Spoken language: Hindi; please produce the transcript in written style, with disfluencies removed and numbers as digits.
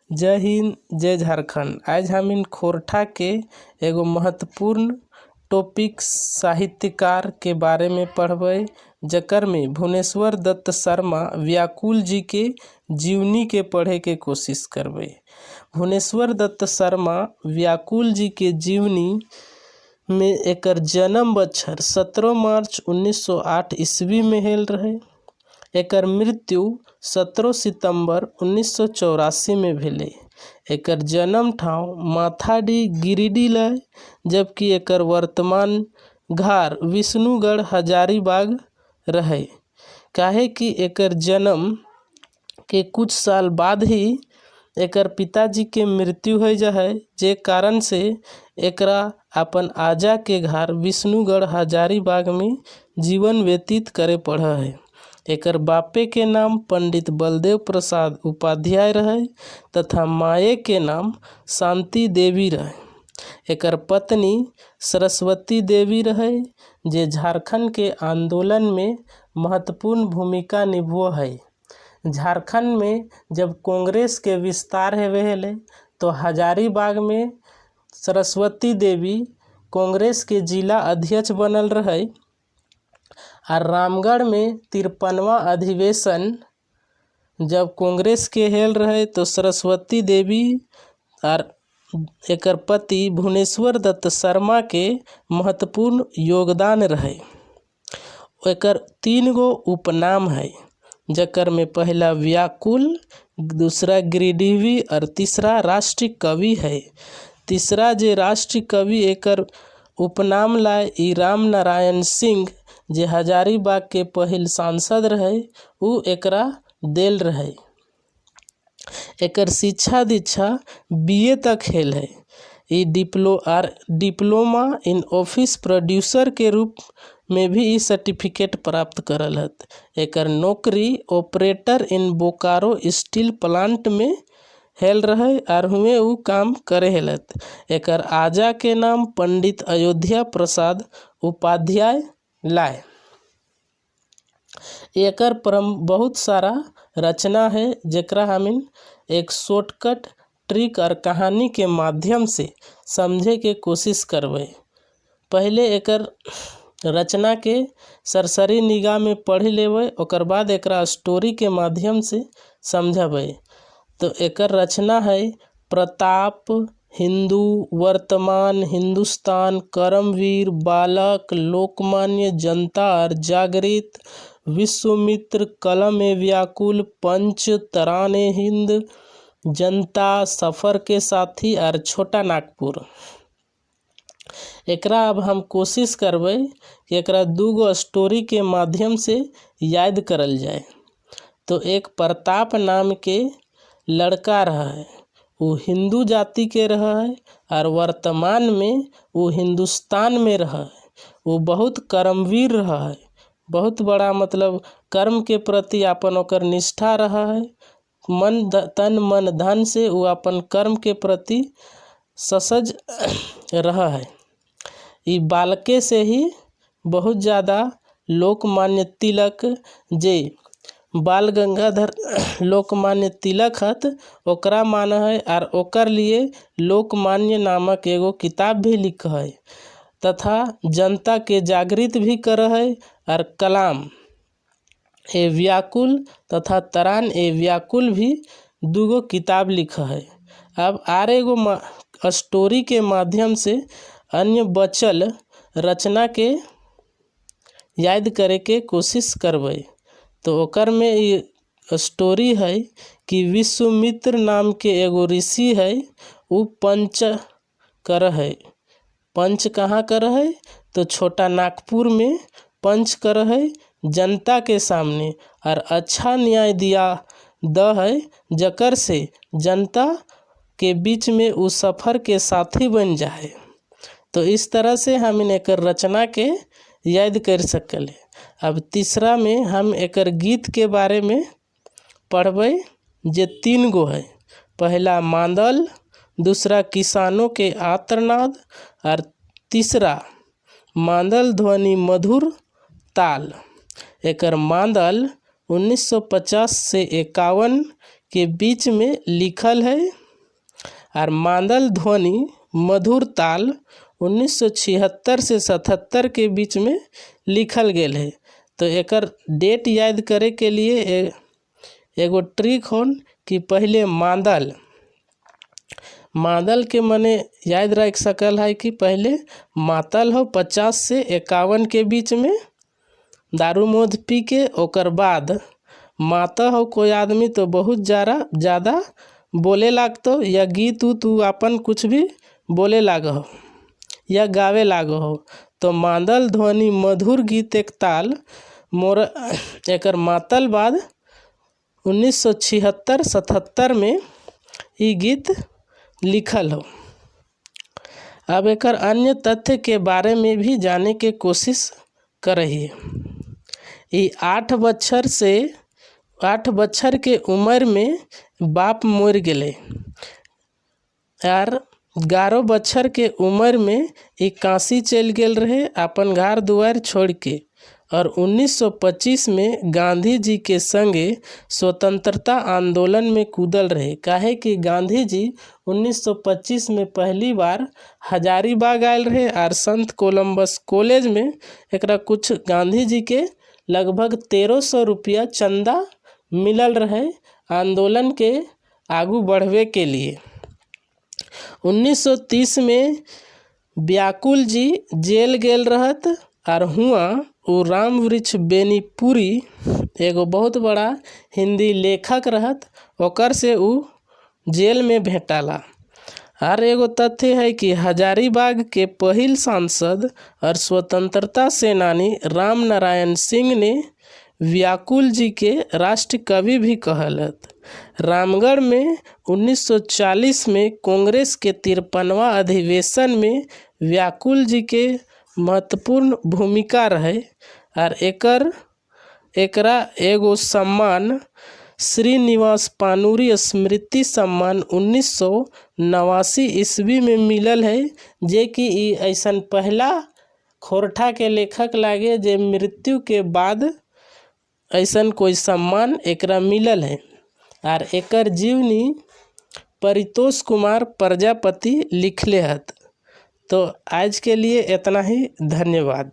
जय हिंद, जय झारखंड। आज हम इन खोरठा के एगो महत्वपूर्ण टॉपिक साहित्यकार के बारे में पढ़बै, जकर में भुवनेश्वर दत्त शर्मा व्याकुल जी के जीवनी के पढ़े के कोशिश करबै। भुवनेश्वर दत्त शर्मा व्याकुल जी के जीवनी में एकर जन्म बछर 17 मार्च 1908 ईस्वी में हेल रहे। एकर मृत्यु 17 सितंबर 1984 में भेले। एकर जन्म ठाव माथाडी गिरिडीह लय, जबकि एकर वर्तमान घर विष्णुगढ़ हजारीबाग रहे। काहे कि एकर जन्म के कुछ साल बाद ही एकर पिताजी के मृत्यु हो जाए, जे कारण से एकरा अपन आजा के घर विष्णुगढ़ हजारीबाग में जीवन व्यतीत करे पड़ा है। एकर बापे के नाम पंडित बलदेव प्रसाद उपाध्याय रहे तथा माए के नाम शांति देवी रहे। एकर पत्नी सरस्वती देवी रहे, जे झारखंड के आंदोलन में महत्वपूर्ण भूमिका निभो है। झारखंड में जब कांग्रेस के विस्तार हेले तो हजारीबाग में सरस्वती देवी कांग्रेस के जिला अध्यक्ष बनल रहे। और रामगढ़ में 53वां अधिवेशन जब कांग्रेस के हेल रहे तो सरस्वती देवी और एकर पति भुवनेश्वर दत्त शर्मा के महत्वपूर्ण योगदान रहे। एकर 3 गो उपनाम है, जकर में पहला व्याकुल, दूसरा गिरिडीहवी और तीसरा राष्ट्रीय कवि है। तीसरा जे राष्ट्रीय कवि एकर उपनाम लाए ई राम नारायण सिंह, जे हजारीबाग के पहिल सांसद रहे, उ एकरा देल रहे। एकर शिक्षा दीक्षा बीए तक हेल है। ई डिप्लोमा इन ऑफिस प्रोड्यूसर के रूप में भी ई सर्टिफिकेट प्राप्त करल हत। एकर नौकरी ऑपरेटर इन बोकारो स्टील प्लांट में हेल रहे और हुए उ काम करे हेलत। एकर आजा के नाम पंडित अयोध्या प्रसाद उपाध्याय लाए। एकर बहुत सारा रचना है, जेकरा हम एक शॉर्टकट ट्रिक और कहानी के माध्यम से समझे के कोशिश करबै। पहले एकर रचना के सरसरी निगाह में पढ़ लेबै, ओकर बाद एकरा स्टोरी के माध्यम से समझबै। तो एकर रचना है प्रताप, हिंदू, वर्तमान, हिंदुस्तान, करमवीर, बालक, लोकमान्य, जनता और जागृत, विश्वामित्र, कलम ए व्याकुल, पंच, तराने हिंद, जनता, सफर के साथी और छोटा नागपुर। एकरा अब हम कोशिश करबै कि एकरा 2 गो स्टोरी के माध्यम से याद करल जाए। तो एक प्रताप नाम के लड़का रहा है, वो हिंदू जाति के रहा है और वर्तमान में वो हिंदुस्तान में रहा है। वो बहुत कर्मवीर रहा है, बहुत बड़ा मतलब कर्म के प्रति अपन ओकर निष्ठा रहा है। तन मन धन से वो अपन कर्म के प्रति ससज रहा है। ये बालके से ही बहुत ज़्यादा लोकमान्य तिलक, जे बाल गंगाधर लोकमान्य तिलक हत, ओकरा माना है और ओकर लिए लोकमान्य नामक एगो किताब भी लिखा है तथा जनता के जागृत भी कर है। और कलाम ए व्याकुल तथा तरान ए व्याकुल भी 2 गो किताब लिखा है। अब आर एगो स्टोरी के माध्यम से अन्य बचल रचना के याद करे के कोशिश करबै। तो ओकर में ये स्टोरी है कि विश्वामित्र नाम के एगो ऋषि है, वो पंच कर है। पंच कहाँ कर है? तो छोटा नागपुर में पंच कर है जनता के सामने, और अच्छा न्याय दिया है, जकर से जनता के बीच में वो सफ़र के साथी बन जाए। तो इस तरह से हम एकर रचना के याद कर सकले। अब तीसरा में हम एकर गीत के बारे में पढ़बै, जे 3 गो है। पहला मांदल, दूसरा किसानों के आर्तनाद और तीसरा मांदल ध्वनि मधुर ताल। एकर मांदल 1950 से 51 के बीच में लिखल है और मादल ध्वनि मधुर ताल 1976 से 77 के बीच में लिखल गेल है। तो एकर डेट याद करे के लिए एगो ट्रिक होन कि पहले मादल के मने याद रख सकल है कि पहले मातल हो 50 से 51 के बीच में दारू मौत पी के, ओकर बाद माता हो कोई आदमी तो बहुत ज़्यादा बोले लागतो या गीत उत अपन कुछ भी बोले लाग हो या गावे लाग हो। तो मादल ध्वनि मधुर गीत एक ताल मोर एकर मातल बाद 1976-77 में ये गीत लिखल हो। अब एकर अन्य तथ्य के बारे में भी जाने के कोशिश करहिए। ये 8 बच्चर के उम्र में बाप मर गए और 11 बच्चर के उम्र में ये काशी चल गेल रहे अपन घर दुआर छोड़ के, और 1925 में गांधी जी के संगे स्वतंत्रता आंदोलन में कूदल रहे। काहे कि गांधी जी 1925 में पहली बार हजारीबाग आयल रहे और संत कोलंबस कॉलेज में एकरा कुछ गांधी जी के लगभग 1300 रुपया चंदा मिलल रहे आंदोलन के आगू बढ़वे के लिए। 1930 में व्याकुल जी जेल गेल रहत और हुआ वो राम वृक्ष बेनीपुरी एगो बहुत बड़ा हिंदी लेखक रहत, ओकर से वो जेल में भेटाला। और एगो तथ्य है कि हजारीबाग के पहिल सांसद और स्वतंत्रता सेनानी राम नारायण सिंह ने व्याकुल जी के राष्ट्र कवि भी कहलत। रामगढ़ में 1940 में कांग्रेस के 53वां अधिवेशन में व्याकुल जी के महत्वपूर्ण भूमिका रहे और एकरा एगो सम्मान श्रीनिवास पानूरी स्मृति सम्मान 1989 ईस्वी में मिलल है, जे कि ऐसन पहला खोरठा के लेखक लागे जे मृत्यु के बाद ऐसन कोई सम्मान एकरा मिलल है। और एकर जीवनी परितोष कुमार प्रजापति लिखले हत। तो आज के लिए इतना ही, धन्यवाद।